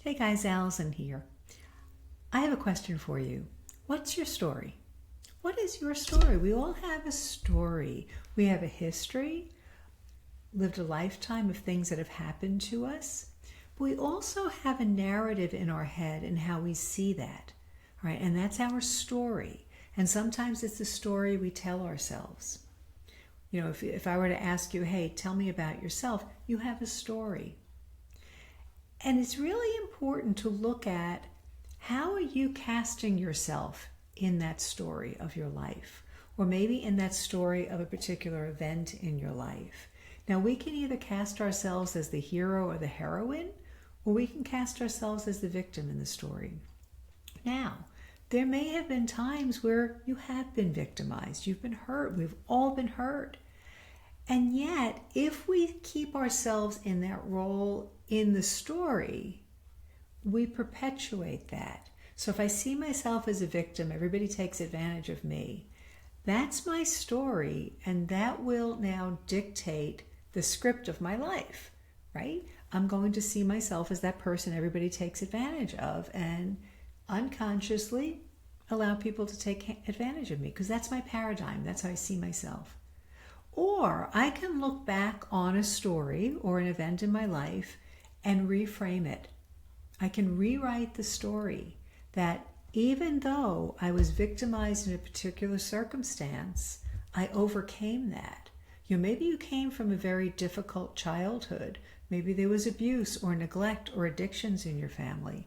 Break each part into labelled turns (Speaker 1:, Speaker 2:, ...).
Speaker 1: Hey guys, Allison here. I have a question for you. What's your story? What is your story? We all have a story. We have a history, lived a lifetime of things that have happened to us. But we also have a narrative in our head and how we see that, right? And that's our story. And sometimes it's the story we tell ourselves. You know, if I were to ask you, hey, tell me about yourself, you have a story. And it's really important to look at how are you casting yourself in that story of your life, or maybe in that story of a particular event in your life. Now, we can either cast ourselves as the hero or the heroine, or we can cast ourselves as the victim in the story. Now, there may have been times where you have been victimized, you've been hurt, we've all been hurt. And yet, if we keep ourselves in that role in the story, we perpetuate that. So if I see myself as a victim, everybody takes advantage of me. That's my story, and that will now dictate the script of my life, right? I'm going to see myself as that person everybody takes advantage of and unconsciously allow people to take advantage of me because that's my paradigm. That's how I see myself. Or I can look back on a story or an event in my life and reframe it. I can rewrite the story that even though I was victimized in a particular circumstance, I overcame that. You know, maybe you came from a very difficult childhood. Maybe there was abuse or neglect or addictions in your family.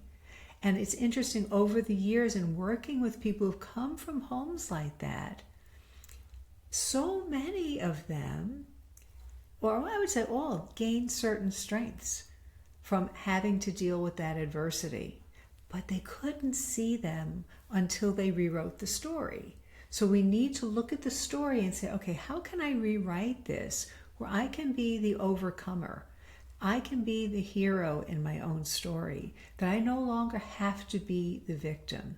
Speaker 1: And it's interesting, over the years in working with people who've come from homes like that, so many of them, or I would say all, gained certain strengths from having to deal with that adversity. But they couldn't see them until they rewrote the story. So we need to look at the story and say, okay, how can I rewrite this where I can be the overcomer? I can be the hero in my own story, that I no longer have to be the victim.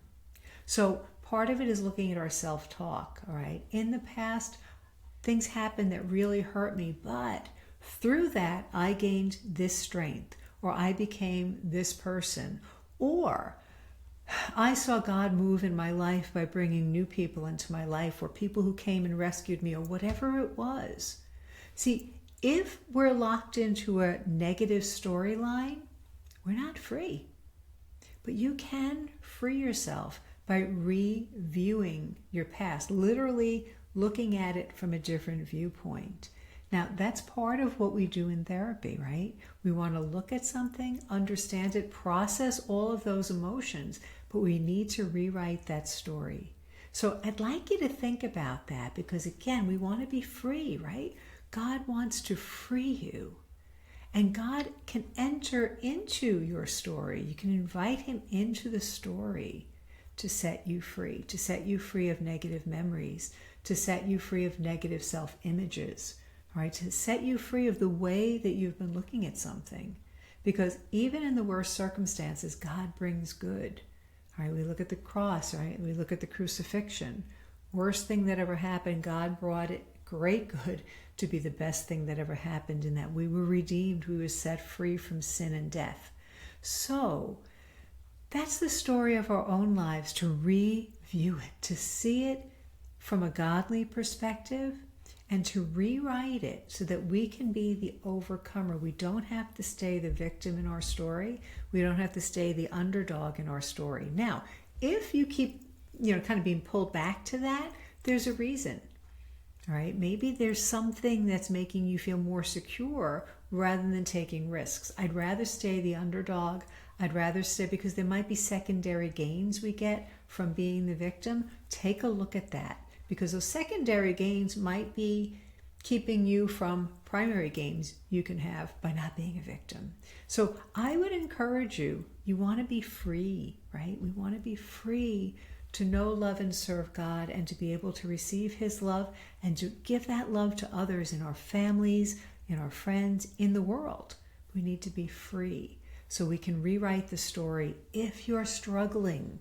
Speaker 1: So part of it is looking at our self-talk, all right? In the past, things happened that really hurt me, but through that, I gained this strength, or I became this person, or I saw God move in my life by bringing new people into my life, or people who came and rescued me, or whatever it was. See, if we're locked into a negative storyline, we're not free. But you can free yourself by reviewing your past, literally looking at it from a different viewpoint. Now, that's part of what we do in therapy, right? We want to look at something, understand it, process all of those emotions, but we need to rewrite that story. So I'd like you to think about that because, again, we want to be free, right? God wants to free you. And God can enter into your story. You can invite him into the story to set you free of negative memories, to set you free of negative self-images, right? To set you free of the way that you've been looking at something. Because even in the worst circumstances, God brings good. All right, we look at the cross, right? We look at the crucifixion. Worst thing that ever happened, God brought it great good to be the best thing that ever happened, in that we were redeemed, we were set free from sin and death. So that's the story of our own lives, to review it, to see it from a godly perspective, and to rewrite it so that we can be the overcomer. We don't have to stay the victim in our story. We don't have to stay the underdog in our story. Now, if you keep, kind of being pulled back to that, there's a reason. All right, maybe there's something that's making you feel more secure rather than taking risks. I'd rather stay the underdog. I'd rather stay, because there might be secondary gains we get from being the victim. Take a look at that, because those secondary gains might be keeping you from primary gains you can have by not being a victim. So I would encourage you want to be free, right? We want to be free to know, love, and serve God, and to be able to receive his love and to give that love to others in our families, in our friends, in the world. We need to be free so we can rewrite the story. If you're struggling,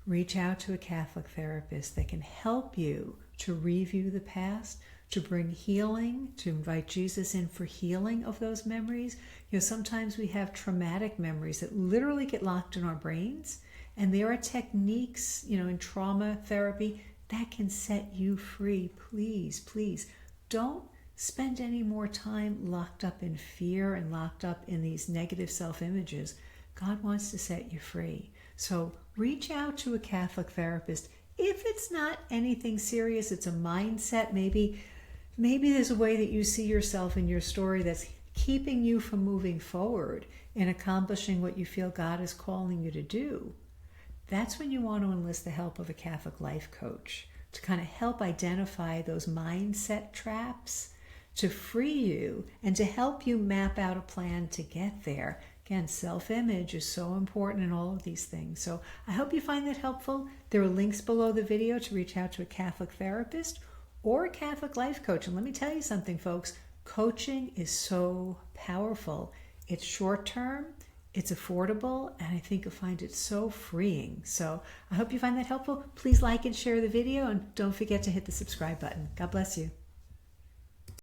Speaker 1: reach out to a Catholic therapist that can help you to review the past, to bring healing, to invite Jesus in for healing of those memories. Sometimes we have traumatic memories that literally get locked in our brains, and there are techniques, in trauma therapy that can set you free. Please, please don't spend any more time locked up in fear and locked up in these negative self-images. God wants to set you free. So reach out to a Catholic therapist. If it's not anything serious, it's a mindset, maybe there's a way that you see yourself in your story that's keeping you from moving forward and accomplishing what you feel God is calling you to do. That's when you want to enlist the help of a Catholic life coach to kind of help identify those mindset traps, to free you and to help you map out a plan to get there. Again, self-image is so important in all of these things. So I hope you find that helpful. There are links below the video to reach out to a Catholic therapist or a Catholic life coach. And let me tell you something, folks. Coaching is so powerful. It's short-term, it's affordable, and I think you'll find it so freeing. So I hope you find that helpful. Please like and share the video, and don't forget to hit the subscribe button. God bless you.